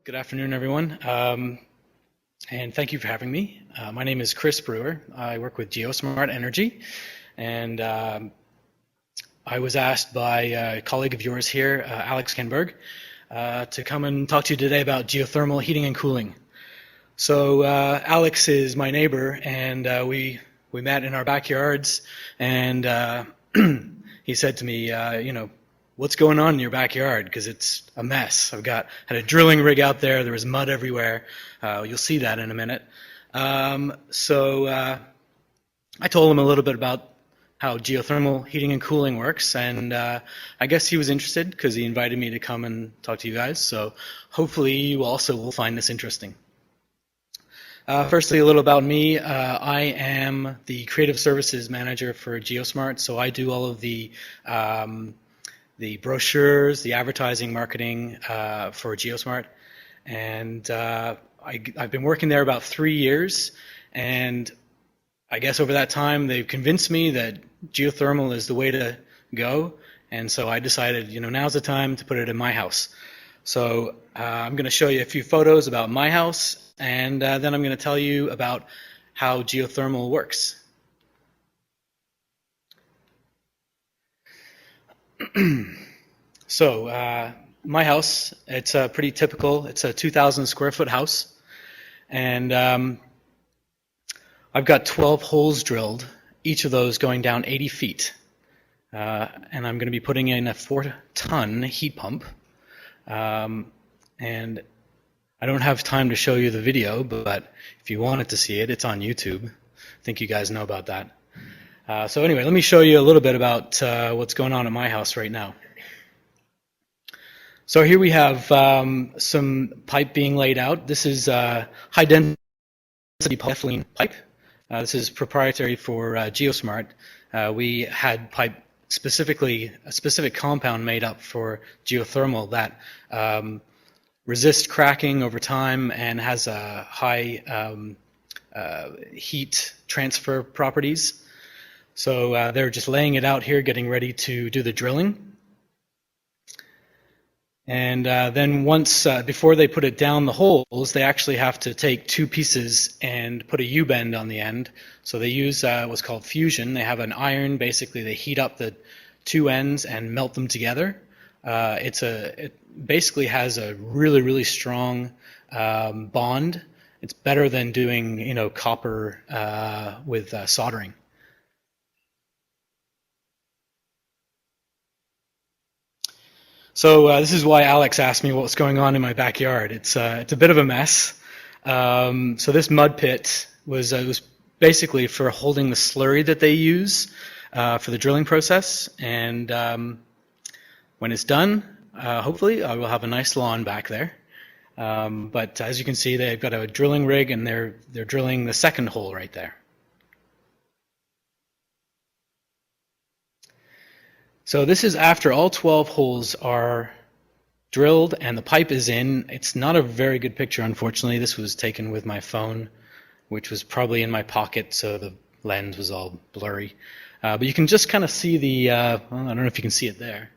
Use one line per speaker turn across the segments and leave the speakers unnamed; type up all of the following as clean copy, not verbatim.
Good afternoon, everyone, and thank you for having me. My name is Chris Bruer. I work with GeoSmart Energy, and I was asked by a colleague of yours here, Alex Kenberg, to come and talk to you today about geothermal heating and cooling. So Alex is my neighbor, and we met in our backyards, and he said to me, what's going on in your backyard? Because it's a mess. Had a drilling rig out there. There was mud everywhere. You'll see that in a minute. So I told him a little bit about how geothermal heating and cooling works, and I guess he was interested because he invited me to come and talk to you guys. So hopefully you also will find this interesting. Firstly, a little about me. I am the creative services manager for GeoSmart, so I do all of the brochures, the advertising, marketing for GeoSmart, and I've been working there about 3 years, and I guess over that time they've convinced me that geothermal is the way to go, and so I decided, now's the time to put it in my house. So I'm going to show you a few photos about my house, and then I'm going to tell you about how geothermal works. So my house, it's pretty typical. It's a 2,000 square foot house, and I've got 12 holes drilled, each of those going down 80 feet, and I'm going to be putting in a 4-ton heat pump, and I don't have time to show you the video, but if you wanted to see it, it's on YouTube. I think you guys know about that. So anyway, let me show you a little bit about what's going on at my house right now. So here we have some pipe being laid out. This is high density polyethylene pipe. This is proprietary for GeoSmart. We had pipe specifically, a specific compound made up for geothermal that resists cracking over time and has a high heat transfer properties. So they're just laying it out here, getting ready to do the drilling. And then once, before they put it down the holes, they actually have to take two pieces and put a U-bend on the end. So they use what's called fusion. They have an iron, basically they heat up the two ends and melt them together. It basically has a really, really strong bond. It's better than doing, copper with soldering. So this is why Alex asked me what was going on in my backyard. It's a bit of a mess. So this mud pit was basically for holding the slurry that they use for the drilling process. And when it's done, hopefully I will have a nice lawn back there. But as you can see, they've got a drilling rig, and they're drilling the second hole right there. So this is after all 12 holes are drilled and the pipe is in. It's not a very good picture, unfortunately. This was taken with my phone, which was probably in my pocket, so the lens was all blurry. But you can just kind of see the, well, I don't know if you can see it there,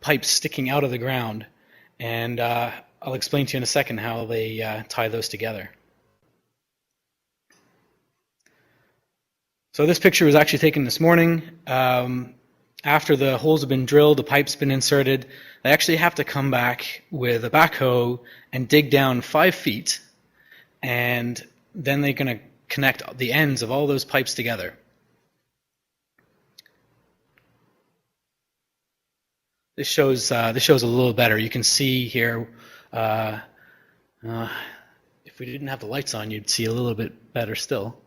pipes sticking out of the ground. And I'll explain to you in a second how they tie those together. So this picture was actually taken this morning. After the holes have been drilled, the pipe's been inserted, they actually have to come back with a backhoe and dig down 5 feet, and then they're going to connect the ends of all those pipes together. This shows a little better. You can see here, if we didn't have the lights on, you'd see a little bit better still.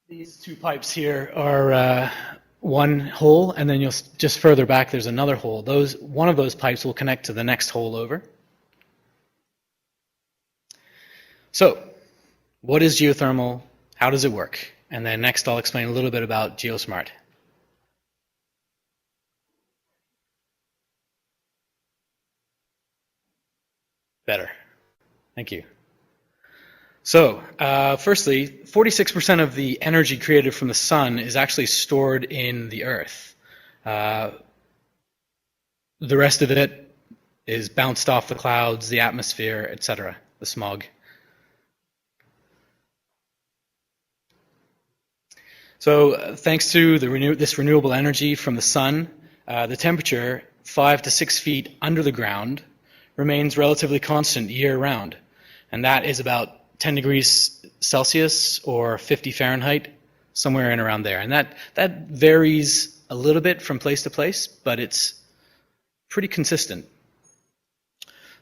These two pipes here are one hole, and then you'll just further back there's another hole. One of those pipes will connect to the next hole over. So, what is geothermal? How does it work? And then next I'll explain a little bit about GeoSmart. Better. Thank you. So, firstly, 46% of the energy created from the sun is actually stored in the earth. The rest of it is bounced off the clouds, the atmosphere, etc., the smog. So thanks to this renewable energy from the sun, the temperature 5 to 6 feet under the ground remains relatively constant year-round, and that is about 10 degrees Celsius or 50 Fahrenheit, somewhere in around there. And that varies a little bit from place to place, but it's pretty consistent.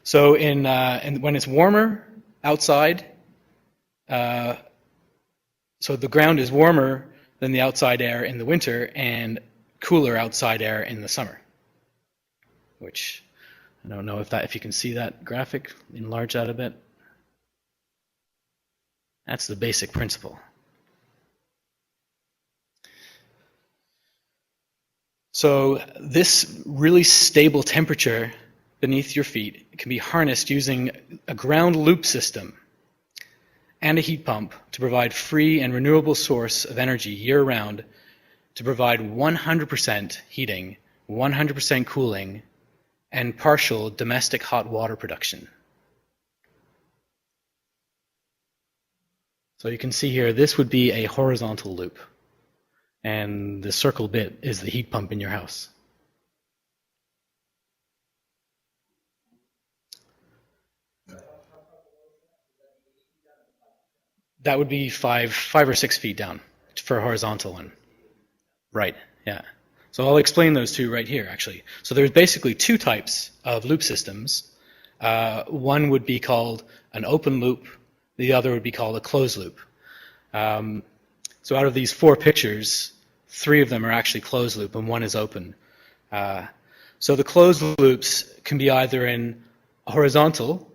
So and when it's warmer outside, so the ground is warmer than the outside air in the winter and cooler outside air in the summer, which I don't know if you can see that graphic, enlarge that a bit. That's the basic principle. So this really stable temperature beneath your feet can be harnessed using a ground loop system and a heat pump to provide free and renewable source of energy year-round to provide 100% heating, 100% cooling, and partial domestic hot water production. So you can see here, this would be a horizontal loop, and the circle bit is the heat pump in your house. That would be five or 6 feet down for a horizontal one. Right, yeah. So I'll explain those two right here, actually. So there's basically two types of loop systems. One would be called an open loop. The other would be called a closed loop. So out of these four pictures, 3 of them are actually closed loop and 1 is open. So the closed loops can be either in a horizontal,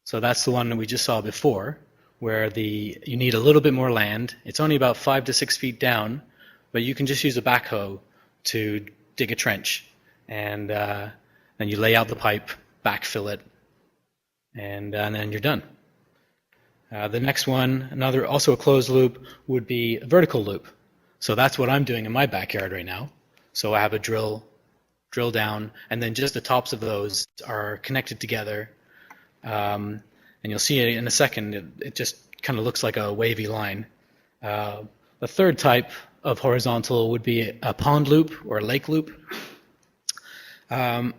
so that's the one that we just saw before, where you need a little bit more land. It's only about 5 to 6 feet down, but you can just use a backhoe to dig a trench, and then you lay out the pipe, backfill it, and then you're done. The next one, also a closed loop, would be a vertical loop. So that's what I'm doing in my backyard right now. So I have a drill down, and then just the tops of those are connected together. And you'll see it in a second, it just kind of looks like a wavy line. The third type of horizontal would be a pond loop or a lake loop. That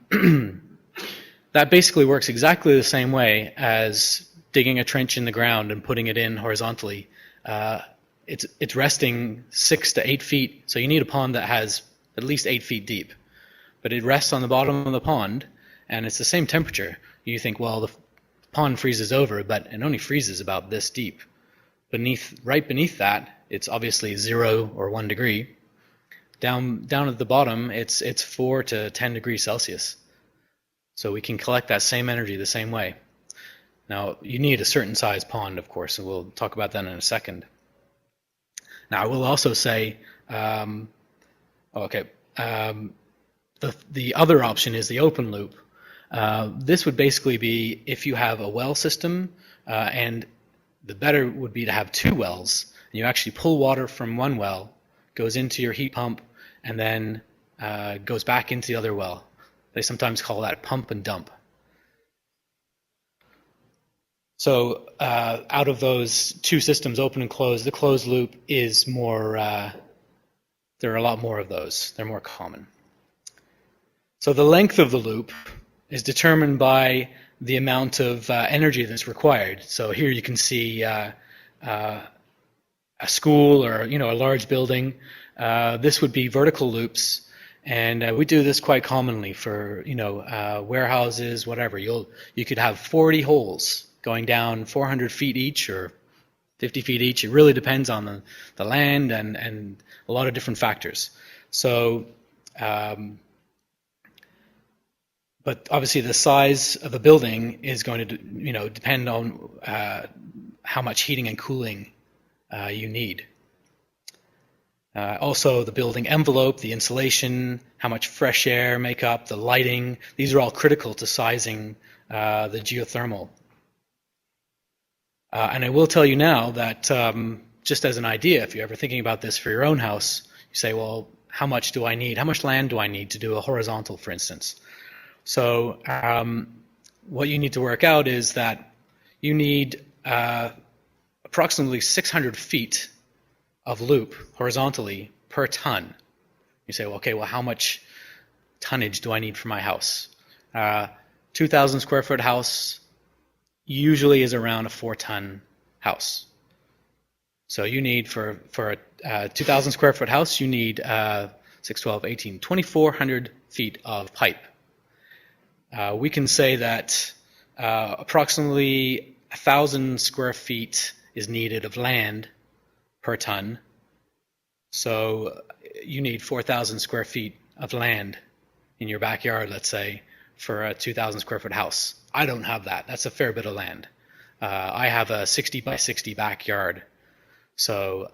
basically works exactly the same way as digging a trench in the ground and putting it in horizontally. It's resting 6 to 8 feet, so you need a pond that has at least 8 feet deep. But it rests on the bottom of the pond, and it's the same temperature. You think, well, the pond freezes over, but it only freezes about this deep. Right beneath that, it's obviously 0 or 1 degree. Down at the bottom, it's 4 to 10 degrees Celsius. So we can collect that same energy the same way. Now, you need a certain size pond, of course, and we'll talk about that in a second. Now, I will also say, the other option is the open loop. This would basically be if you have a well system, and the better would be to have 2 wells, and you actually pull water from one well, goes into your heat pump, and then goes back into the other well. They sometimes call that pump and dump. So out of those 2 systems, open and closed, the closed loop is more, there are a lot more of those. They're more common. So the length of the loop is determined by the amount of energy that's required. So here you can see a school or a large building. This would be vertical loops, and we do this quite commonly for warehouses, whatever. You could have 40 holes going down 400 feet each or 50 feet each. It really depends on the land and a lot of different factors. So. But obviously the size of a building is going to depend on how much heating and cooling you need. Also the building envelope, the insulation, how much fresh air makeup, the lighting, these are all critical to sizing the geothermal. And I will tell you now that just as an idea, if you're ever thinking about this for your own house, you say, well, how much do I need? How much land do I need to do a horizontal, for instance? So what you need to work out is that you need approximately 600 feet of loop horizontally per ton. You say, well, okay, well, how much tonnage do I need for my house? 2,000 square foot house usually is around a 4-ton house. So you need, for a 2,000 square foot house, you need 6, 12, 18, 2,400 feet of pipe. We can say that approximately 1,000 square feet is needed of land per ton. So you need 4,000 square feet of land in your backyard, let's say, for a 2,000 square foot house. I don't have that. That's a fair bit of land. I have a 60 by 60 backyard. So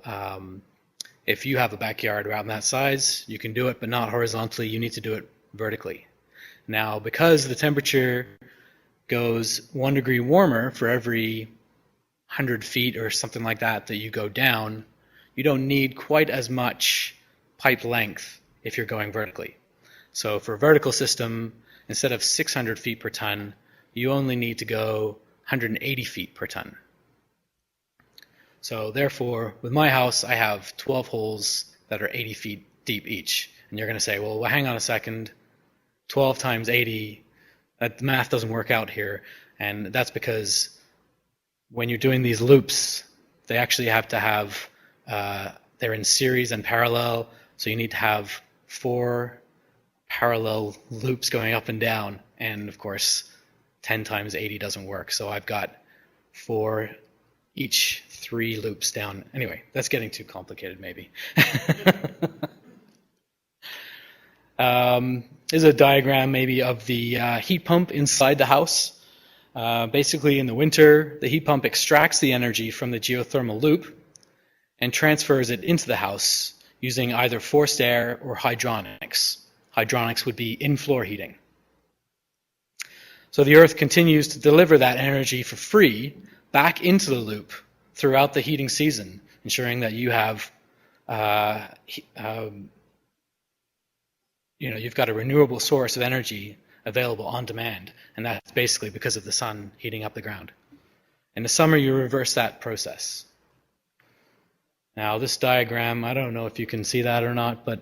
if you have a backyard around that size, you can do it, but not horizontally. You need to do it vertically. Now, because the temperature goes 1 degree warmer for every 100 feet or something like that that you go down, you don't need quite as much pipe length if you're going vertically. So for a vertical system, instead of 600 feet per ton, you only need to go 180 feet per ton. So therefore, with my house, I have 12 holes that are 80 feet deep each. And you're going to say, well, hang on a second, 12 times 80, that math doesn't work out here. And that's because when you're doing these loops, they actually have to have, they're in series and parallel, so you need to have 4 parallel loops going up and down. And of course, 10 times 80 doesn't work. So I've got 4 each 3 loops down. Anyway, that's getting too complicated maybe. Here's a diagram maybe of the heat pump inside the house. Basically in the winter, the heat pump extracts the energy from the geothermal loop and transfers it into the house using either forced air or hydronics. Hydronics would be in-floor heating. So the Earth continues to deliver that energy for free back into the loop throughout the heating season, ensuring that you have, you've got a renewable source of energy available on demand, and that's basically because of the sun heating up the ground. In the summer, you reverse that process. Now, this diagram, I don't know if you can see that or not, but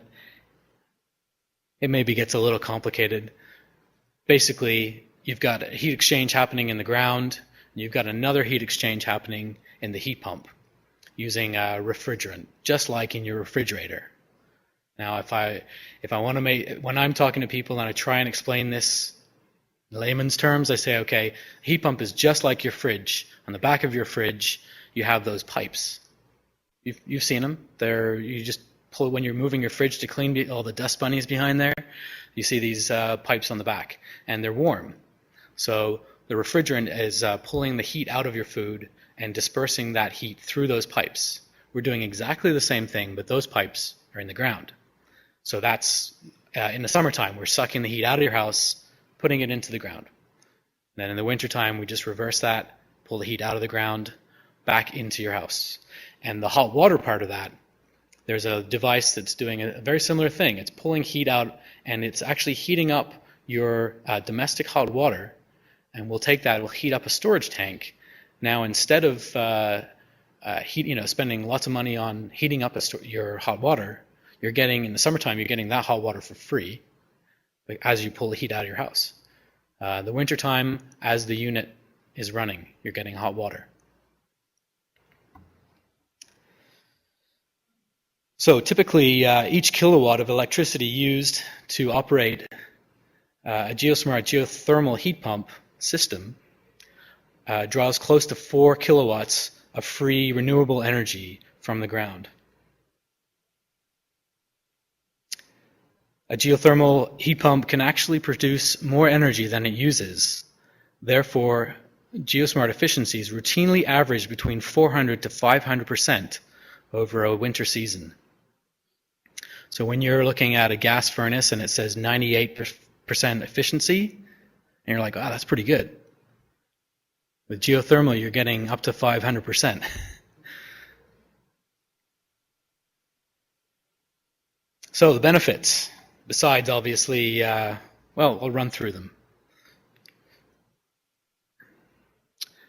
it maybe gets a little complicated. Basically, you've got a heat exchange happening in the ground, and you've got another heat exchange happening in the heat pump using a refrigerant, just like in your refrigerator. Now, if I want to make, when I'm talking to people and I try and explain this in layman's terms, I say, okay, heat pump is just like your fridge. On the back of your fridge, you have those pipes. You've seen them. You just pull when you're moving your fridge to clean all the dust bunnies behind there. You see these pipes on the back, and they're warm. So the refrigerant is pulling the heat out of your food and dispersing that heat through those pipes. We're doing exactly the same thing, but those pipes are in the ground. So that's, in the summertime, we're sucking the heat out of your house, putting it into the ground. Then in the wintertime, we just reverse that, pull the heat out of the ground, back into your house. And the hot water part of that, there's a device that's doing a very similar thing. It's pulling heat out, and it's actually heating up your domestic hot water. And we'll take that, we'll heat up a storage tank. Now, instead of spending lots of money on heating up your hot water, you're getting, in the summertime, you're getting that hot water for free as you pull the heat out of your house. The wintertime, as the unit is running, you're getting hot water. So typically, each kilowatt of electricity used to operate a GeoSmart geothermal heat pump system draws close to 4 kilowatts of free renewable energy from the ground. A geothermal heat pump can actually produce more energy than it uses. Therefore, GeoSmart efficiencies routinely average between 400 to 500% over a winter season. So when you're looking at a gas furnace and it says 98% efficiency, and you're like, oh, that's pretty good. With geothermal, you're getting up to 500%. So the benefits, besides obviously, well, I'll run through them.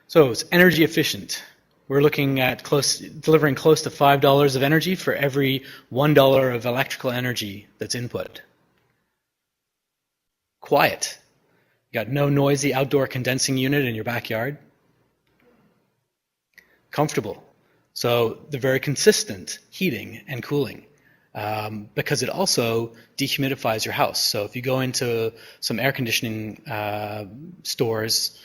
So it's energy efficient. We're looking at delivering close to $5 of energy for every $1 of electrical energy that's input. Quiet. You got no noisy outdoor condensing unit in your backyard. Comfortable. So they're very consistent heating and cooling because it also dehumidifies your house. So if you go into some air conditioning stores,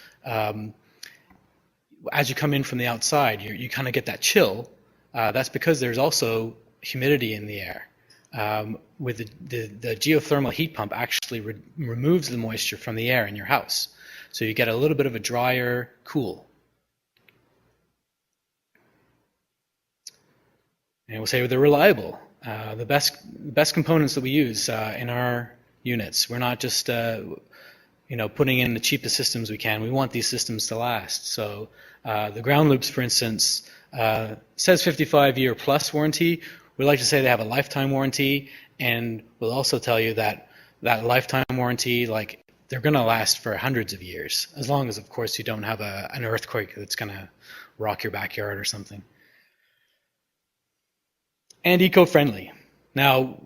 as you come in from the outside, you kind of get that chill. That's because there's also humidity in the air. With the geothermal heat pump actually removes the moisture from the air in your house. So you get a little bit of a drier cool. And we'll say they're reliable. The best components that we use in our units. We're not just putting in the cheapest systems we can. We want these systems to last. So the ground loops, for instance, says 55-year plus warranty. We like to say they have a lifetime warranty, and we'll also tell you that lifetime warranty, like, they're going to last for hundreds of years, as long as, of course, you don't have an earthquake that's going to rock your backyard or something. And eco-friendly. Now,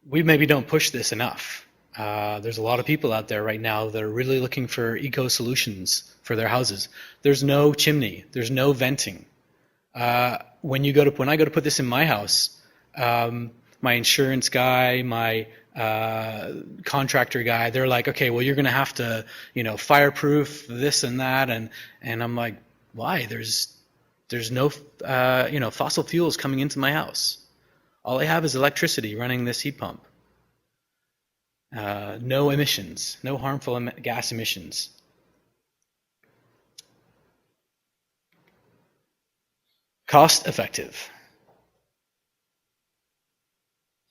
we maybe don't push this enough. There's a lot of people out there right now that are really looking for eco-solutions for their houses. There's no chimney. There's no venting. When I go to put this in my house, my insurance guy, my contractor guy, they're like, okay, well, you're going to have to, fireproof this and that, and I'm like, why? There's no, fossil fuels coming into my house. All I have is electricity running this heat pump. No emissions, no harmful gas emissions. Cost effective.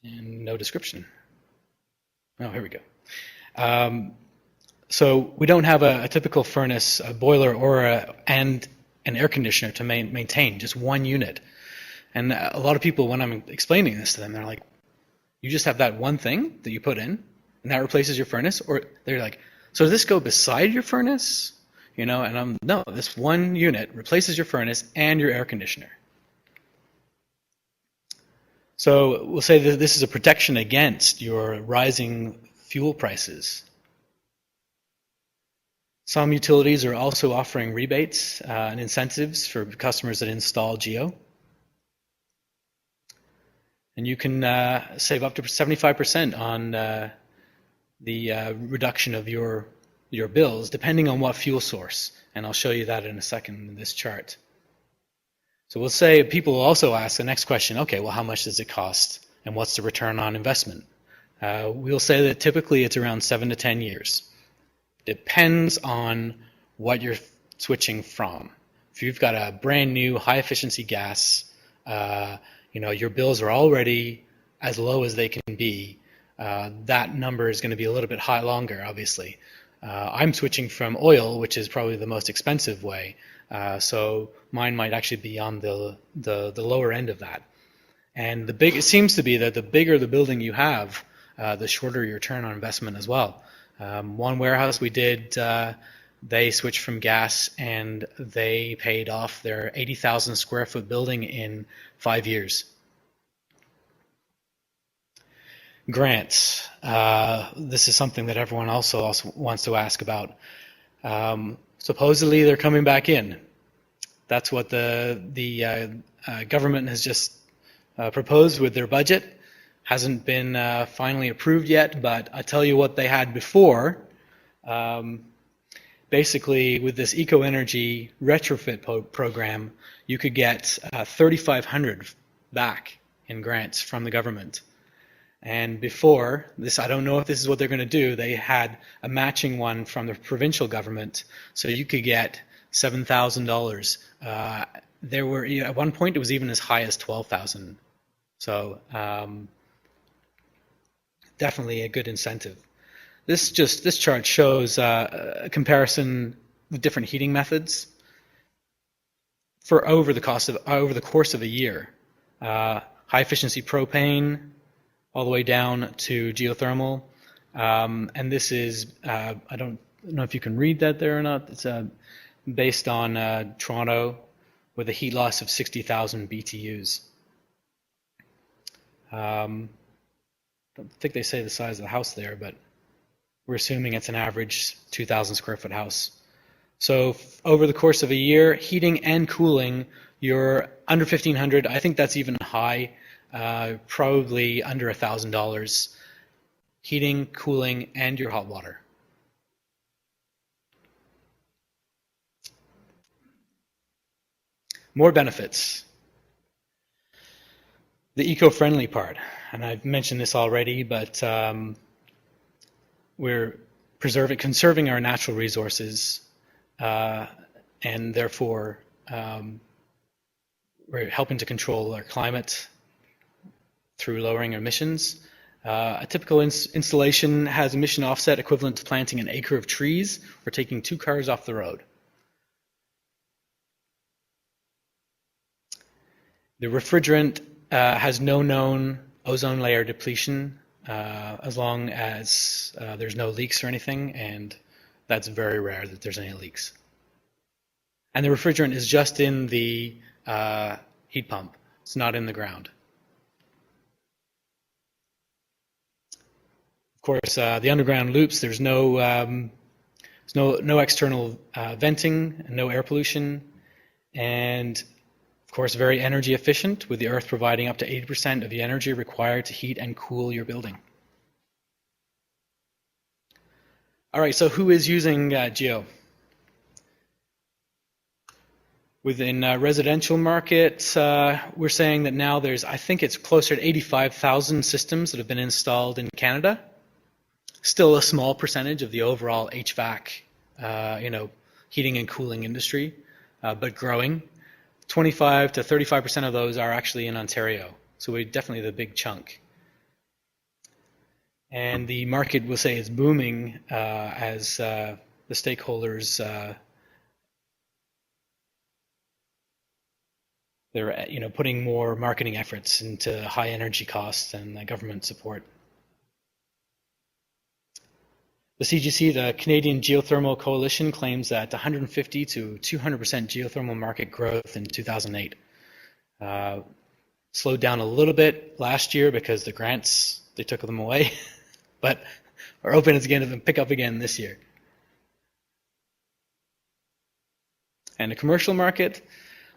And no description. Oh, here we go. So we don't have a typical furnace, a boiler, and an air conditioner to maintain, just one unit. And a lot of people, when I'm explaining this to them, they're like, you just have that one thing that you put in, and that replaces your furnace? Or they're like, so does this go beside your furnace? And no, this one unit replaces your furnace and your air conditioner. So we'll say that this is a protection against your rising fuel prices. Some utilities are also offering rebates and incentives for customers that install Geo. And you can save up to 75% on the reduction of your bills, depending on what fuel source. And I'll show you that in a second in this chart. So we'll say people will also ask the next question, okay, well, how much does it cost? And what's the return on investment? We'll say that typically it's around 7 to 10 years. Depends on what you're switching from. If you've got a brand new high efficiency gas, your bills are already as low as they can be. That number is going to be a little bit longer, obviously. I'm switching from oil, which is probably the most expensive way, so mine might actually be on the lower end of that. And it seems to be that the bigger the building you have, the shorter your return on investment as well. One warehouse we did, they switched from gas and they paid off their 80,000 square foot building in 5 years. Grants. This is something that everyone also wants to ask about. Supposedly they're coming back in. That's what the government has just proposed with their budget. Hasn't been finally approved yet, but I tell you what they had before. Basically, with this eco-energy retrofit program, you could get $3,500 back in grants from the government. And before this, I don't know if this is what they're going to do, they had a matching one from the provincial government, so you could get $7,000. There were, at one point, it was even as high as $12,000. So definitely a good incentive. This chart shows a comparison with different heating methods for over the course of a year. High efficiency propane, all the way down to geothermal. And this is, I don't know if you can read that there or not. It's based on Toronto with a heat loss of 60,000 BTUs. I don't think they say the size of the house there, but we're assuming it's an average 2,000 square foot house. So over the course of a year, heating and cooling, you're under $1,500. I think that's even high, probably under $1,000. Heating, cooling, and your hot water. More benefits. The eco-friendly part, and I've mentioned this already, but we're conserving our natural resources, and therefore we're helping to control our climate through lowering emissions. A typical installation has emission offset equivalent to planting an acre of trees or taking 2 cars off the road. The refrigerant has no known ozone layer depletion as long as there's no leaks or anything, and that's very rare that there's any leaks. And the refrigerant is just in the heat pump. It's not in the ground. Of course, the underground loops, there's no external venting, no air pollution, and of course, very energy efficient, with the earth providing up to 80% of the energy required to heat and cool your building. All right, so who is using Geo? Within residential market, we're saying that now there's, I think it's closer to 85,000 systems that have been installed in Canada. Still a small percentage of the overall HVAC, heating and cooling industry, but growing. 25 to 35% of those are actually in Ontario, so we're definitely the big chunk. And the market, we'll say, is booming as the stakeholders, they're putting more marketing efforts into high energy costs and government support. The CGC, the Canadian Geothermal Coalition, claims that 150 to 200% geothermal market growth in 2008. Slowed down a little bit last year because the grants, they took them away, but are open again to pick up again this year. And the commercial market,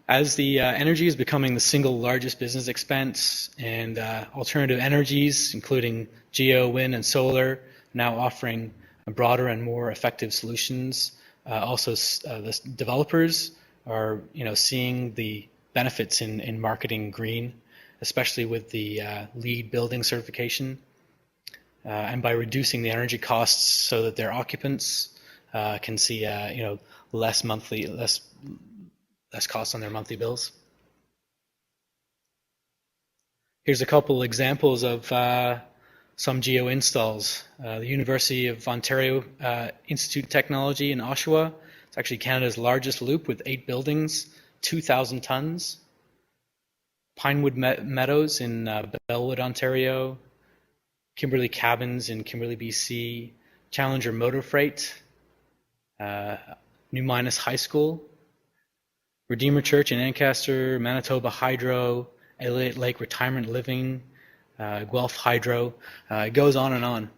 as the energy is becoming the single largest business expense, and alternative energies, including geo, wind, and solar, now offering broader and more effective solutions. Also, the developers are, seeing the benefits in marketing green, especially with the LEED building certification, and by reducing the energy costs so that their occupants can see, less costs on their monthly bills. Here's a couple examples of some geo installs. The University of Ontario Institute of Technology in Oshawa. It's actually Canada's largest loop with 8 buildings, 2,000 tons. Pinewood Meadows in Bellwood, Ontario. Kimberley Cabins in Kimberley, BC. Challenger Motor Freight. New Minas High School. Redeemer Church in Ancaster. Manitoba Hydro. Elliott Lake Retirement Living. Guelph Hydro, it goes on and on.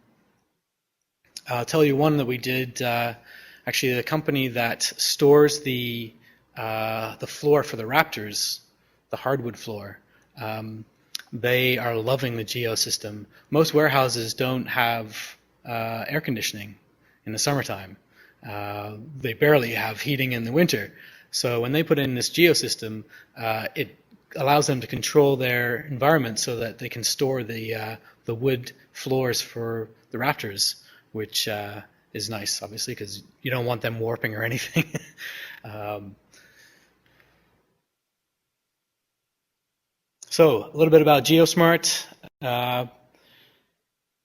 I'll tell you one that we did, actually the company that stores the floor for the Raptors, the hardwood floor, they are loving the Geo system. Most warehouses don't have air conditioning in the summertime. They barely have heating in the winter. So when they put in this Geo system, it allows them to control their environment so that they can store the wood floors for the Raptors, which is nice, obviously, because you don't want them warping or anything. So a little bit about GeoSmart.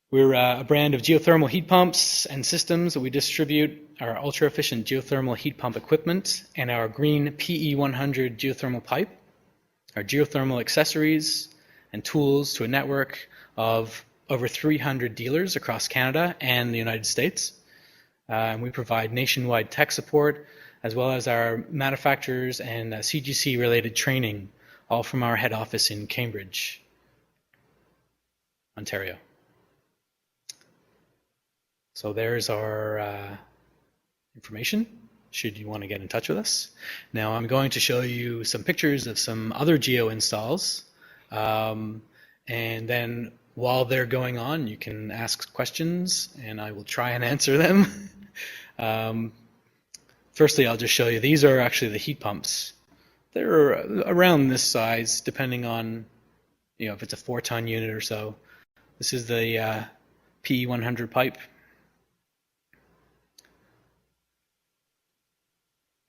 We're a brand of geothermal heat pumps and systems that we distribute our ultra-efficient geothermal heat pump equipment and our green PE100 geothermal pipe, our geothermal accessories, and tools to a network of over 300 dealers across Canada and the United States. And we provide nationwide tech support, as well as our manufacturers and CGC-related training, all from our head office in Cambridge, Ontario. So there's our information, should you want to get in touch with us. Now I'm going to show you some pictures of some other geo installs, and then while they're going on, you can ask questions, and I will try and answer them. Firstly, I'll just show you, these are actually the heat pumps. They're around this size, depending on, if it's a 4-ton unit or so. This is the PE100 pipe.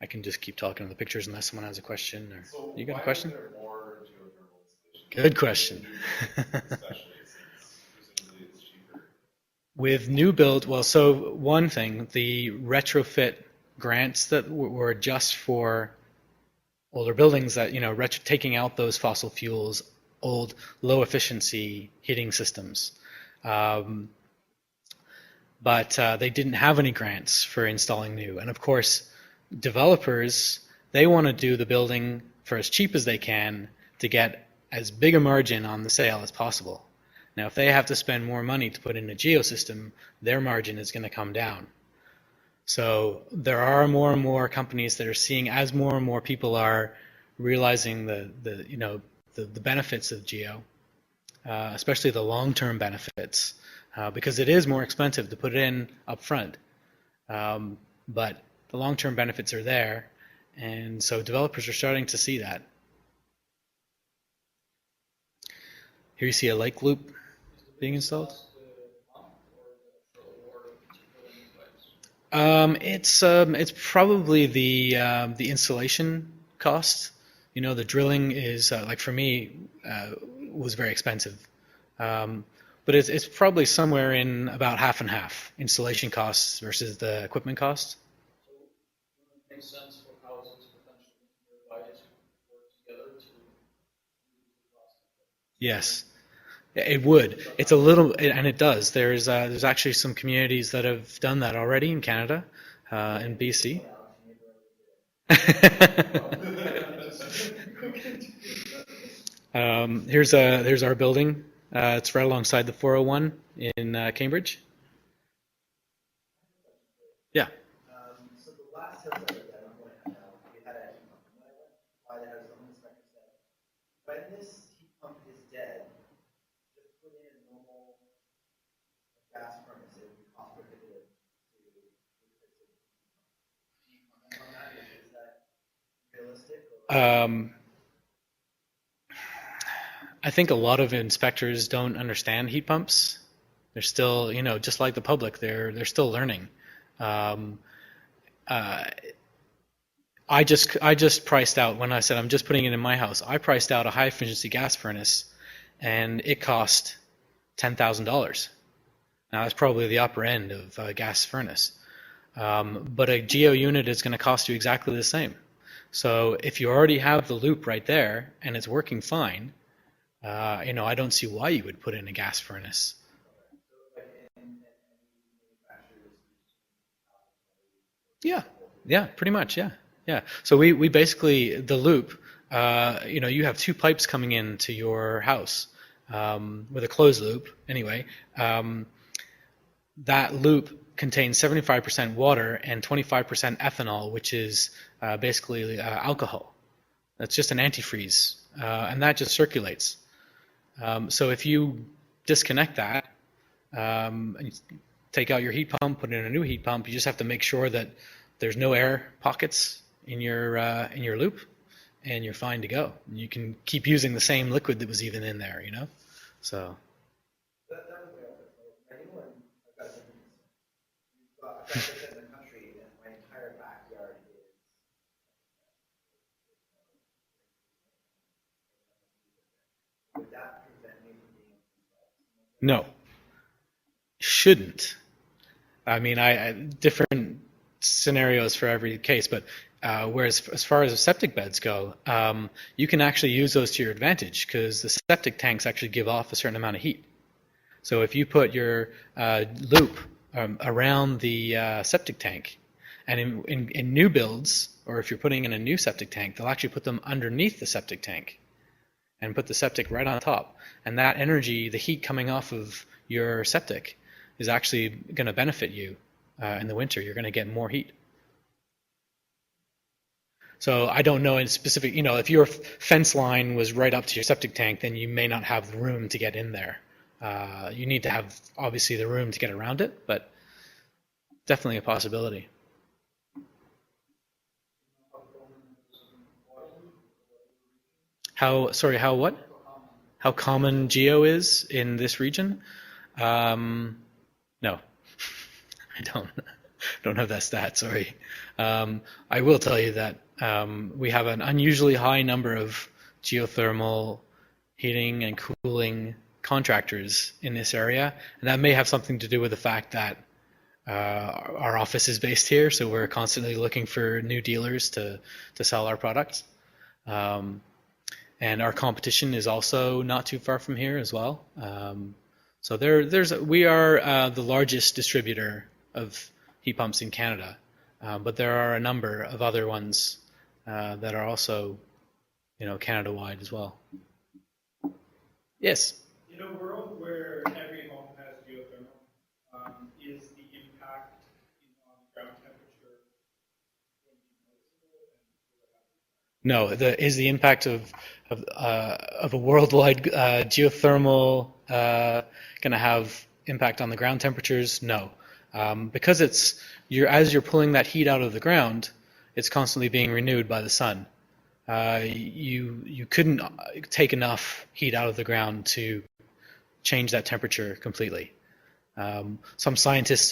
I can just keep talking to the pictures unless someone has a question. Or
so
you got a question?
Why is there more geothermal installations?
Good question.
Especially since presumably it's cheaper.
With new build, well, so one thing, the retrofit grants that were just for older buildings that, taking out those fossil fuels, old low efficiency heating systems. But they didn't have any grants for installing new. And of course, developers, they want to do the building for as cheap as they can to get as big a margin on the sale as possible. Now, if they have to spend more money to put in a geosystem, their margin is going to come down. So there are more and more companies that are seeing, as more and more people are realizing the benefits of geo, especially the long-term benefits, because it is more expensive to put it in up front. But the long-term benefits are there, and so developers are starting to see that. Here you see a lake loop being installed. It's probably the installation cost. The drilling is like for me was very expensive, but it's probably somewhere in about half and half installation costs versus the equipment cost.
Makes sense for houses potentially nearby to work together to reduce the cost.
Yes, it would. It's a little, and it does. There's actually some communities that have done that already in Canada, in BC. Here's our building. It's right alongside the 401 in Cambridge. Yeah.
So the last house I lived at, I'm going to now, we had a heat pump. And when I went by the house, the home inspector said, when this heat pump is dead, just put in a normal gas furnace. It would be cost prohibitive to replace it. Do you comment on that? Is that realistic?
I think a lot of inspectors don't understand heat pumps. They're still, just like the public, they're still learning. I just priced out, when I said I'm just putting it in my house, I priced out a high efficiency gas furnace, and it cost $10,000. Now that's probably the upper end of a gas furnace, but a geo unit is going to cost you exactly the same. So if you already have the loop right there and it's working fine, I don't see why you would put in a gas furnace. Yeah, pretty much, yeah. So we basically, the loop, you have two pipes coming into your house with a closed loop, anyway. That loop contains 75% water and 25% ethanol, which is basically alcohol. That's just an antifreeze, and that just circulates. So if you disconnect that, and you take out your heat pump, put in a new heat pump, you just have to make sure that there's no air pockets in your loop, and you're fine to go. You can keep using the same liquid that was even in there, So.
That was my other question. I know I've got a different concern. You've got, I've got in the country, and my entire backyard is. Would that prevent me from being installed?
No, shouldn't. I mean, different scenarios for every case, but Whereas as far as septic beds go, you can actually use those to your advantage because the septic tanks actually give off a certain amount of heat. So if you put your loop around the septic tank, and in new builds, or if you're putting in a new septic tank, they'll actually put them underneath the septic tank and put the septic right on top. And that energy, the heat coming off of your septic, is actually going to benefit you in the winter. You're going to get more heat. So I don't know in specific, if your fence line was right up to your septic tank, then you may not have the room to get in there. You need to have, obviously, the room to get around it, but definitely a possibility. How what? How common geo is in this region? No, I don't have that stat, sorry. I will tell you that we have an unusually high number of geothermal heating and cooling contractors in this area, and that may have something to do with the fact that our office is based here, so we're constantly looking for new dealers to sell our products. And our competition is also not too far from here as well. So we are the largest distributor of heat pumps in Canada, but there are a number of other ones that are also, Canada-wide as well. Yes.
In a world where every home has geothermal, is the impact on ground temperature going to be noticeable?
No, is the impact of a worldwide geothermal going to have impact on the ground temperatures? No, because as you're pulling that heat out of the ground, it's constantly being renewed by the sun. You couldn't take enough heat out of the ground to change that temperature completely. Some scientists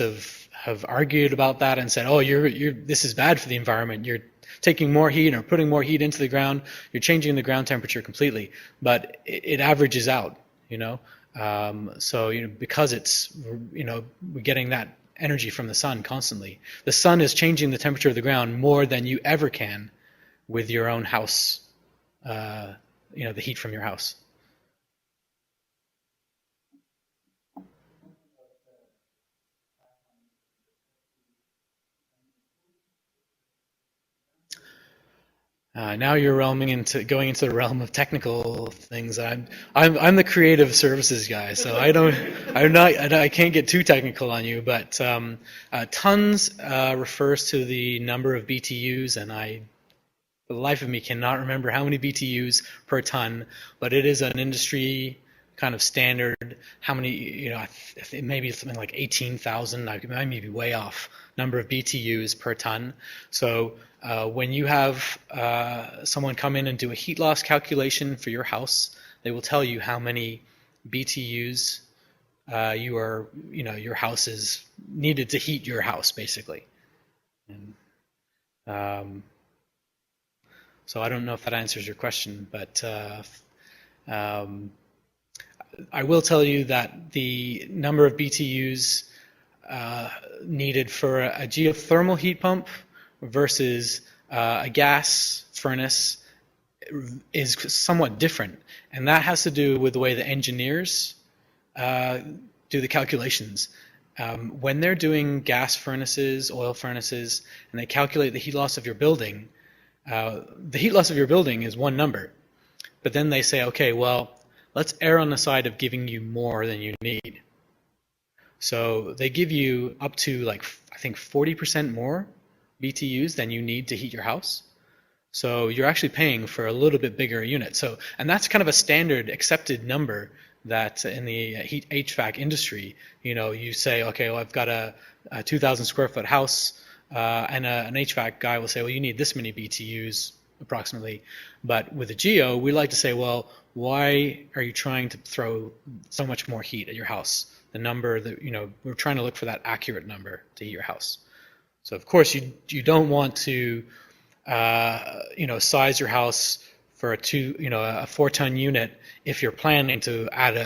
have argued about that and said, "Oh, this is bad for the environment. You're taking more heat or putting more heat into the ground. You're changing the ground temperature completely." But it averages out, So because it's we're getting that energy from the sun constantly. The sun is changing the temperature of the ground more than you ever can with your own house. The heat from your house. Now you're going into the realm of technical things. I'm the creative services guy, so I can't get too technical on you. But tons refers to the number of BTUs, and for the life of me, cannot remember how many BTUs per ton. But it is an industry kind of standard. How many? Maybe something like 18,000. I may be way off. Number of BTUs per ton. So when you have someone come in and do a heat loss calculation for your house, they will tell you how many BTUs your house is needed to heat your house, basically. And, so I don't know if that answers your question, but I will tell you that the number of BTUs needed for a geothermal heat pump versus a gas furnace is somewhat different. And that has to do with the way the engineers do the calculations. When they're doing gas furnaces, oil furnaces, and they calculate the heat loss of your building, the heat loss of your building is one number. But then they say, okay, well, let's err on the side of giving you more than you need. So they give you up to I think 40% more BTUs than you need to heat your house. So you're actually paying for a little bit bigger unit. And that's kind of a standard accepted number that in the heat HVAC industry, you say, okay, well, I've got a 2,000 square foot house, and an HVAC guy will say, well, you need this many BTUs approximately. But with a geo, we like to say, well, why are you trying to throw so much more heat at your house? The number that, we're trying to look for that accurate number to heat your house. So of course you don't want to, size your house for a 4-ton unit if you're planning to add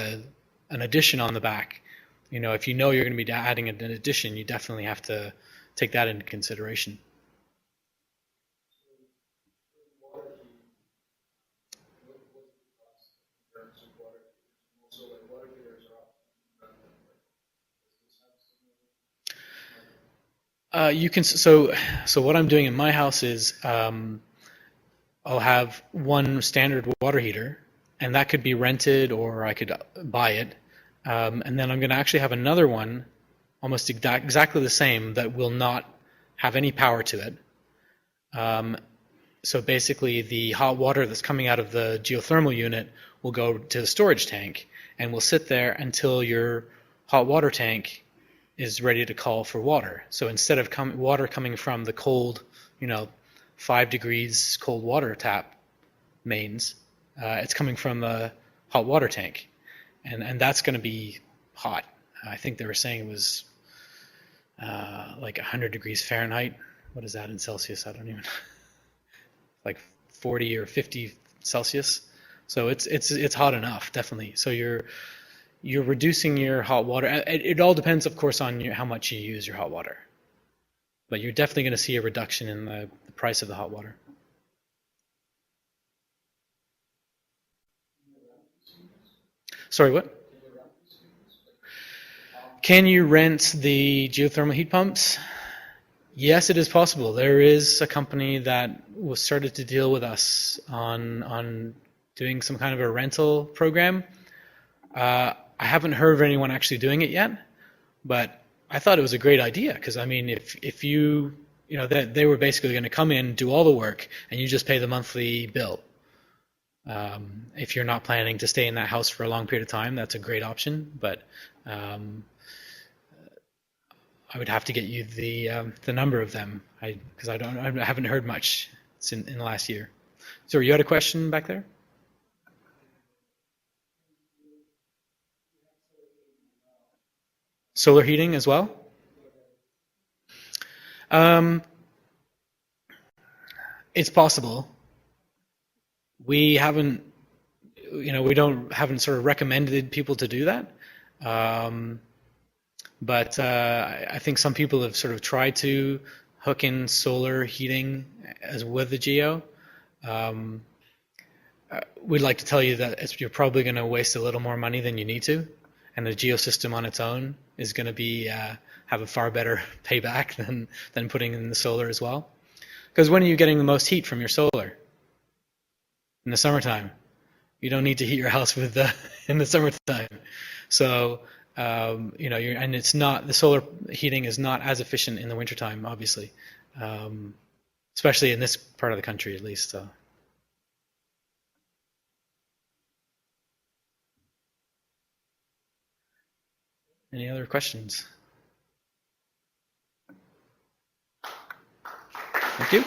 an addition on the back. If you know you're going to be adding an addition, you definitely have to take that into consideration. You can so what I'm doing in my house is I'll have one standard water heater, and that could be rented or I could buy it. And then I'm going to actually have another one, almost exactly the same, that will not have any power to it. So basically, the hot water that's coming out of the geothermal unit will go to the storage tank and will sit there until your hot water tank is ready to call for water. So instead of water coming from the cold, 5 degrees cold water tap mains, it's coming from the hot water tank, and that's going to be hot. I think they were saying it was like 100 degrees Fahrenheit. What is that in Celsius? I don't even. Like 40 or 50 Celsius. So it's hot enough, definitely. So you're reducing your hot water. It all depends, of course, on how much you use your hot water. But you're definitely going to see a reduction in the price of the hot water. Sorry, what? Can you rent the geothermal heat pumps? Yes, it is possible. There is a company that was started to deal with us on doing some kind of a rental program. I haven't heard of anyone actually doing it yet, but I thought it was a great idea because I mean, if you they were basically going to come in, do all the work, and you just pay the monthly bill. If you're not planning to stay in that house for a long period of time, that's a great option. But I would have to get you the number of them, because I haven't heard much in the last year. So you had a question back there? Solar heating as well? It's possible. We haven't, haven't sort of recommended people to do that. But I think some people have sort of tried to hook in solar heating as with the geo. We'd like to tell you that you're probably going to waste a little more money than you need to, and the geo system on its own is going to be have a far better payback than putting in the solar as well. Because when are you getting the most heat from your solar? In the summertime. You don't need to heat your house with in the summertime. So and it's not, the solar heating is not as efficient in the wintertime, obviously, especially in this part of the country at least. So. Any other questions? Thank you.